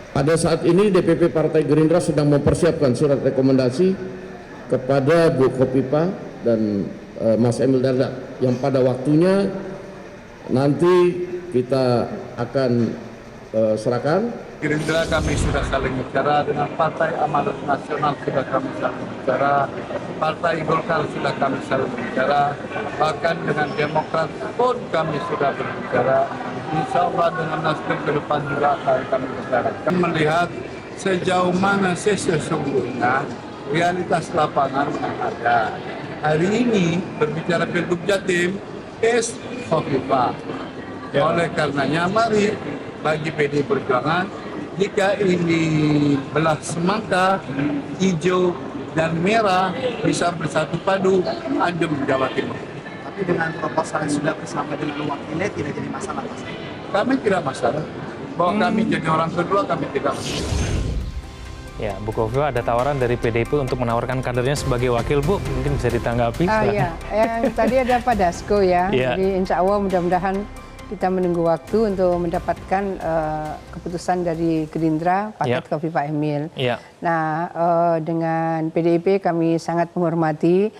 Pada saat ini DPP Partai Gerindra sedang mempersiapkan surat rekomendasi kepada Bu Kofifa dan Mas Emil Dardak yang pada waktunya nanti kita akan serahkan. Gerindra kami sudah saling bicara, dengan Partai Amanat Nasional sudah kami saling bicara, Partai Golkar sudah kami saling bicara, bahkan dengan Demokrat pun kami sudah berbicara. Insya Allah dengan Nasdem ke depan juga akan kami bicara. Kami melihat sejauh mana sesungguhnya realitas lapangan yang ada. Hari ini berbicara Pilgub Jatim, Kofifa. Oleh karenanya mari bagi PDI Perjuangan, jika ini belah semangka, hijau dan merah bisa bersatu padu, adem Jawa Timur. Tapi dengan proposal yang sudah bersama dengan wakilnya tidak jadi masalah, Mas? Kami tidak masalah. Bahwa kami jadi orang kedua, kami tidak masalah. Ya, Bu Kofifa ada tawaran dari PDIP untuk menawarkan kadernya sebagai wakil, Bu. Mungkin bisa ditanggapi. Iya, yang tadi ada Pak Dasko ya. Jadi insya Allah mudah-mudahan kita menunggu waktu untuk mendapatkan keputusan dari Gerindra, paket Kofifa Emil. Nah, dengan PDIP kami sangat menghormati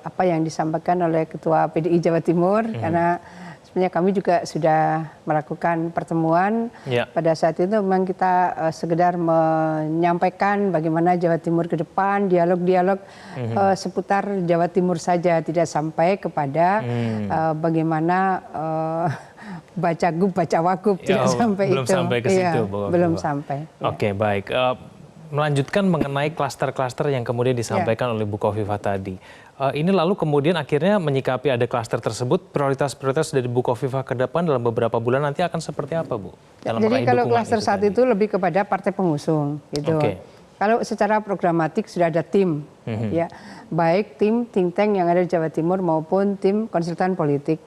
apa yang disampaikan oleh Ketua PDI Jawa Timur, karena sebenarnya kami juga sudah melakukan pertemuan. Pada saat itu memang kita sekedar menyampaikan bagaimana Jawa Timur ke depan, dialog-dialog seputar Jawa Timur saja, tidak sampai kepada bagaimana baca gub, baca wagub, tidak sampai belum itu. Sampai ke situ, belum sampai. Oke, baik. Melanjutkan mengenai klaster-klaster yang kemudian disampaikan oleh Bu Kofifa tadi. Ini lalu kemudian akhirnya menyikapi ada klaster tersebut, prioritas-prioritas dari Bu Kofifa ke depan dalam beberapa bulan nanti akan seperti apa, Bu? Jadi kalau klaster saat itu lebih kepada partai pengusung, gitu. Kalau secara programatik sudah ada tim, ya, baik tim think tank yang ada di Jawa Timur maupun tim konsultan politik.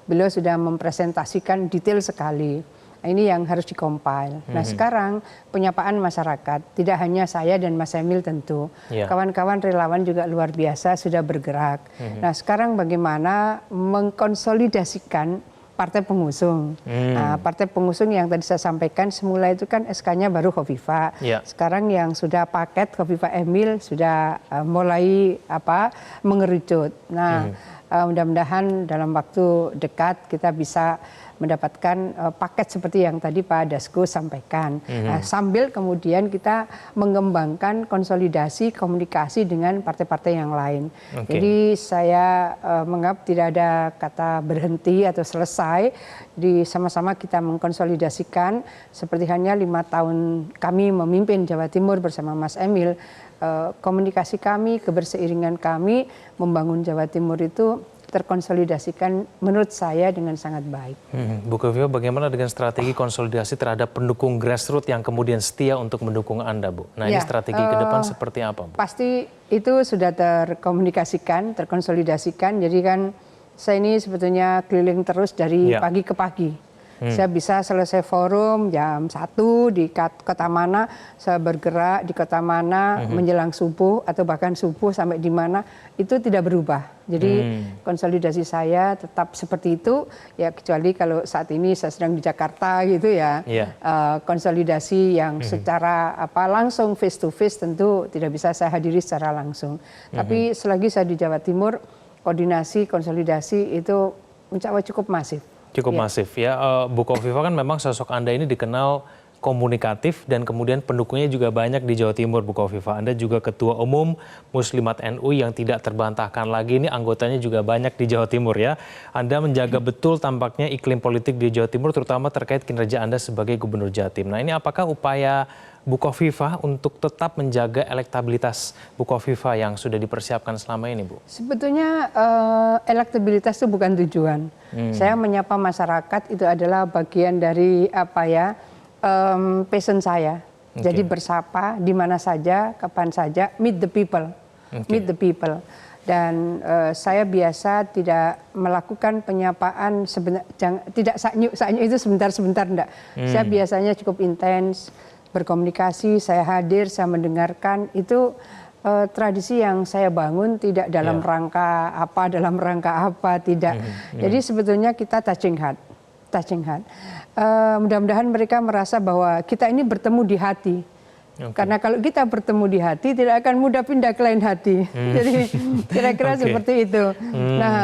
Beliau sudah mempresentasikan detail sekali. Ini yang harus dikompil. Nah sekarang penyapaan masyarakat, tidak hanya saya dan Mas Emil tentu. Kawan-kawan relawan juga luar biasa sudah bergerak. Nah sekarang bagaimana mengkonsolidasikan partai pengusung. Nah, partai pengusung yang tadi saya sampaikan semula itu kan SK-nya baru Kofifa. Sekarang yang sudah paket Kofifa Emil sudah mulai mengerucut. Nah mudah-mudahan dalam waktu dekat kita bisa mendapatkan paket seperti yang tadi Pak Dasko sampaikan. Nah, sambil kemudian kita mengembangkan konsolidasi komunikasi dengan partai-partai yang lain. Jadi saya menganggap tidak ada kata berhenti atau selesai. Di sama-sama kita mengkonsolidasikan seperti hanya 5 tahun kami memimpin Jawa Timur bersama Mas Emil. Komunikasi kami, keberseiringan kami membangun Jawa Timur itu terkonsolidasikan menurut saya dengan sangat baik. Bu Kofifa, bagaimana dengan strategi konsolidasi terhadap pendukung grassroots yang kemudian setia untuk mendukung Anda, Bu? Nah ini strategi ke depan seperti apa, Bu? Pasti itu sudah terkomunikasikan, terkonsolidasikan. Jadi kan saya ini sebetulnya keliling terus dari pagi ke pagi. Saya bisa selesai forum jam 1 di kota mana, saya bergerak di kota mana menjelang subuh atau bahkan subuh sampai di mana, itu tidak berubah. Jadi konsolidasi saya tetap seperti itu, ya kecuali kalau saat ini saya sedang di Jakarta gitu ya. Konsolidasi yang secara langsung face to face tentu tidak bisa saya hadiri secara langsung. Tapi selagi saya di Jawa Timur, koordinasi, konsolidasi itu cukup masif. Cukup masif ya. Bu Kofifa kan memang sosok Anda ini dikenal komunikatif dan kemudian pendukungnya juga banyak di Jawa Timur, Bu Kofifa. Anda juga Ketua Umum Muslimat NU yang tidak terbantahkan lagi, ini anggotanya juga banyak di Jawa Timur ya. Anda menjaga betul tampaknya iklim politik di Jawa Timur terutama terkait kinerja Anda sebagai Gubernur Jatim. Nah ini apakah upaya Bu Kofifa untuk tetap menjaga elektabilitas Bu Kofifa yang sudah dipersiapkan selama ini, Bu? Sebetulnya elektabilitas itu bukan tujuan. Saya menyapa masyarakat itu adalah bagian dari passion saya. Jadi bersapa di mana saja, kapan saja, meet the people, meet the people. Dan saya biasa tidak melakukan penyapaan tidak saknyuk itu sebentar-sebentar enggak. Saya biasanya cukup intens berkomunikasi, saya hadir, saya mendengarkan, itu tradisi yang saya bangun tidak dalam rangka apa, tidak. Jadi sebetulnya kita touching heart. touching heart. Mudah-mudahan mereka merasa bahwa kita ini bertemu di hati. Karena kalau kita bertemu di hati tidak akan mudah pindah ke lain hati. Jadi kira-kira seperti itu. Nah,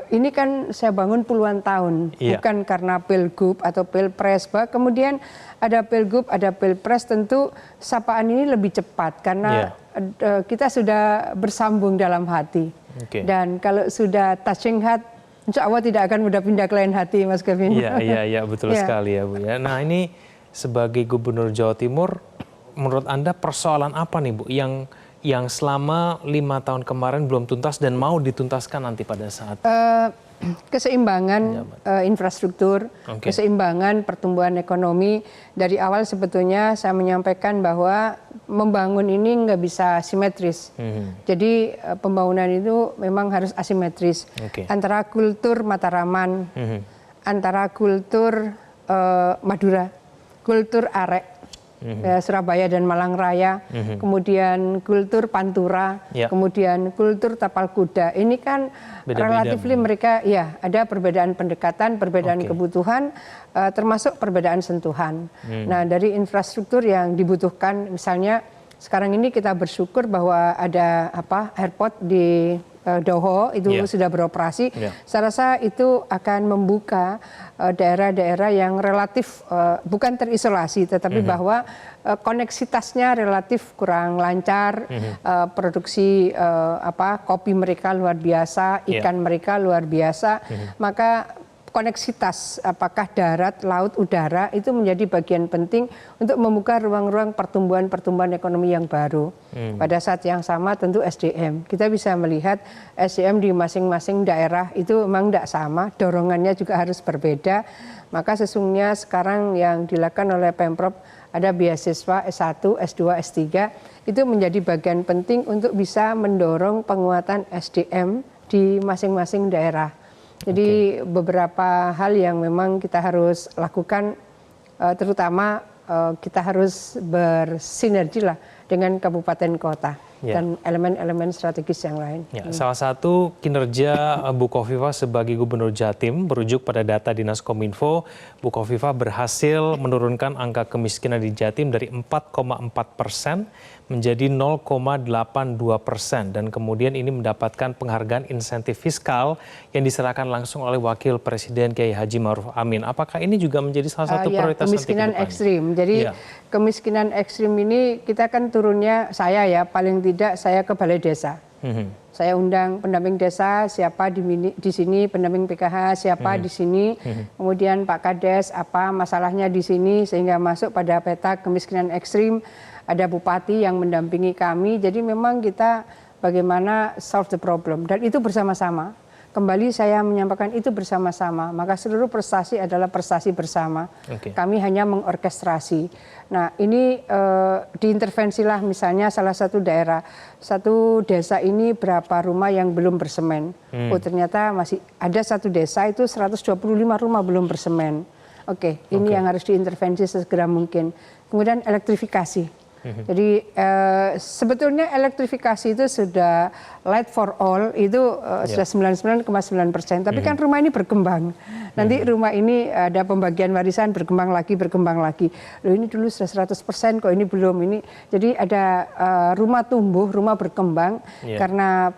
ini kan saya bangun puluhan tahun, bukan karena pilgub atau pilpres. Kemudian ada pilgub, ada pilpres, tentu sapaan ini lebih cepat karena kita sudah bersambung dalam hati. Dan kalau sudah touching heart, insya Allah tidak akan mudah pindah ke lain hati, Mas Kevin. Iya, betul sekali ya Bu ya. Nah, ini sebagai Gubernur Jawa Timur, menurut Anda persoalan apa nih Bu yang selama 5 tahun kemarin belum tuntas dan mau dituntaskan nanti pada saat keseimbangan infrastruktur, keseimbangan pertumbuhan ekonomi. Dari awal sebetulnya saya menyampaikan bahwa membangun ini nggak bisa simetris. Jadi pembangunan itu memang harus asimetris. Antara kultur Mataraman, antara kultur Madura, kultur Arek, Surabaya dan Malang Raya, kemudian kultur Pantura, kemudian kultur Tapal Kuda. Ini kan relatif mereka ada perbedaan pendekatan, perbedaan kebutuhan, termasuk perbedaan sentuhan. Nah, dari infrastruktur yang dibutuhkan, misalnya sekarang ini kita bersyukur bahwa ada airport di Doho itu sudah beroperasi. Saya rasa itu akan membuka daerah-daerah yang relatif bukan terisolasi, tetapi bahwa koneksitasnya relatif kurang lancar. Produksi kopi mereka luar biasa, ikan mereka luar biasa. Maka koneksitas apakah darat, laut, udara itu menjadi bagian penting untuk membuka ruang-ruang pertumbuhan ekonomi yang baru. Pada saat yang sama tentu SDM. Kita bisa melihat SDM di masing-masing daerah itu memang tidak sama, dorongannya juga harus berbeda. Maka sesungguhnya sekarang yang dilakukan oleh Pemprov ada beasiswa S1, S2, S3 itu menjadi bagian penting untuk bisa mendorong penguatan SDM di masing-masing daerah. Jadi beberapa hal yang memang kita harus lakukan, terutama kita harus bersinergi lah dengan kabupaten kota dan elemen-elemen strategis yang lain. Salah satu kinerja Bu Khofifah sebagai Gubernur Jatim berujuk pada data Dinas Kominfo, Bu Khofifah berhasil menurunkan angka kemiskinan di Jatim dari 4,4% menjadi 0,82% dan kemudian ini mendapatkan penghargaan insentif fiskal yang diserahkan langsung oleh Wakil Presiden Kiai Haji Ma'ruf Amin. Apakah ini juga menjadi salah satu prioritas kemiskinan ekstrim. Jadi kemiskinan ekstrim ini kita kan turunnya paling tidak saya ke balai desa. Saya undang pendamping desa, siapa di sini, pendamping PKH, siapa di sini, kemudian Pak Kades, apa masalahnya di sini, sehingga masuk pada peta kemiskinan ekstrim. Ada bupati yang mendampingi kami, jadi memang kita bagaimana solve the problem, dan itu bersama-sama. Kembali saya menyampaikan itu bersama-sama, maka seluruh prestasi adalah prestasi bersama. Kami hanya mengorkestrasi. Nah ini diintervensilah misalnya salah satu daerah, satu desa ini berapa rumah yang belum bersemen. Oh ternyata masih ada satu desa itu 125 rumah belum bersemen. Ini yang harus diintervensi sesegera mungkin. Kemudian elektrifikasi. Jadi sebetulnya elektrifikasi itu sudah light for all itu sudah 99,9%. Tapi kan rumah ini berkembang. Nanti rumah ini ada pembagian warisan berkembang lagi. Loh ini dulu sudah 100% kok ini belum ini. Jadi ada rumah tumbuh, rumah berkembang karena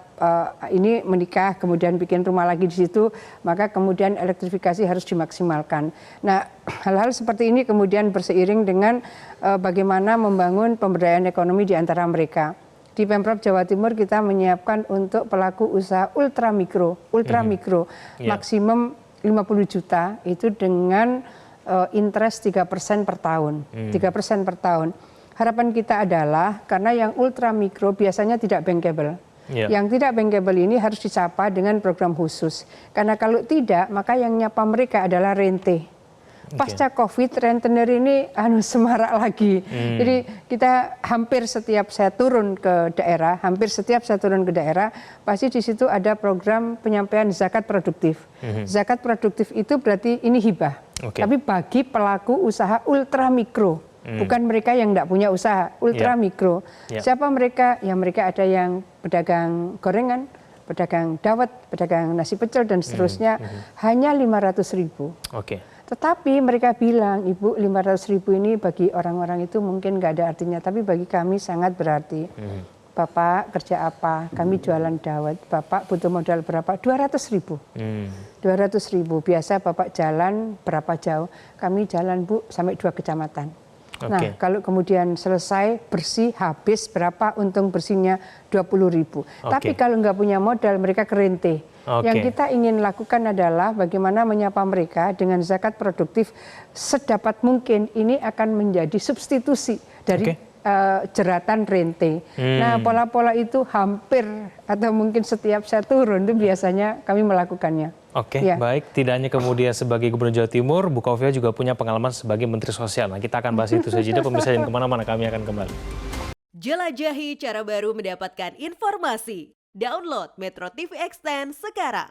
ini menikah kemudian bikin rumah lagi di situ, maka kemudian elektrifikasi harus dimaksimalkan. Nah, hal-hal seperti ini kemudian berseiring dengan bagaimana membangun pemberdayaan ekonomi di antara mereka. Di Pemprov Jawa Timur kita menyiapkan untuk pelaku usaha ultra mikro, maksimum 50 juta itu dengan interest 3% per tahun. 3% per tahun. Harapan kita adalah karena yang ultra mikro biasanya tidak bankable. Yang tidak bankable ini harus disapa dengan program khusus. Karena kalau tidak, maka yang nyapa mereka adalah rente. Pasca COVID, rentenir ini semarak lagi. Jadi kita hampir setiap saya turun ke daerah, pasti di situ ada program penyampaian zakat produktif. Zakat produktif itu berarti ini hibah. Tapi bagi pelaku usaha ultra mikro. Bukan mereka yang tidak punya usaha, ultra mikro. Siapa mereka? Ya mereka ada yang pedagang gorengan, pedagang dawet, pedagang nasi pecel dan seterusnya. Hanya 500.000. Tetapi mereka bilang, Ibu 500.000 ini bagi orang-orang itu mungkin nggak ada artinya, tapi bagi kami sangat berarti. Bapak kerja apa? Kami jualan dawet. Bapak butuh modal berapa? 200.000. 200.000. Biasa Bapak jalan berapa jauh? Kami jalan, Bu, sampai 2 kecamatan. Nah, kalau kemudian selesai bersih, habis berapa untung bersihnya? 20.000. Tapi kalau nggak punya modal, mereka kerente. Yang kita ingin lakukan adalah bagaimana menyapa mereka dengan zakat produktif sedapat mungkin. Ini akan menjadi substitusi dari jeratan rente. Nah, pola-pola itu hampir atau mungkin setiap saya turun itu biasanya kami melakukannya. Baik. Tidak hanya kemudian sebagai Gubernur Jawa Timur, Bu Khofifah juga punya pengalaman sebagai Menteri Sosial. Nah, kita akan bahas itu saja. Pemirsa jangan kemana-mana, kami akan kembali. Jelajahi cara baru mendapatkan informasi. Download Metro TV Extend sekarang.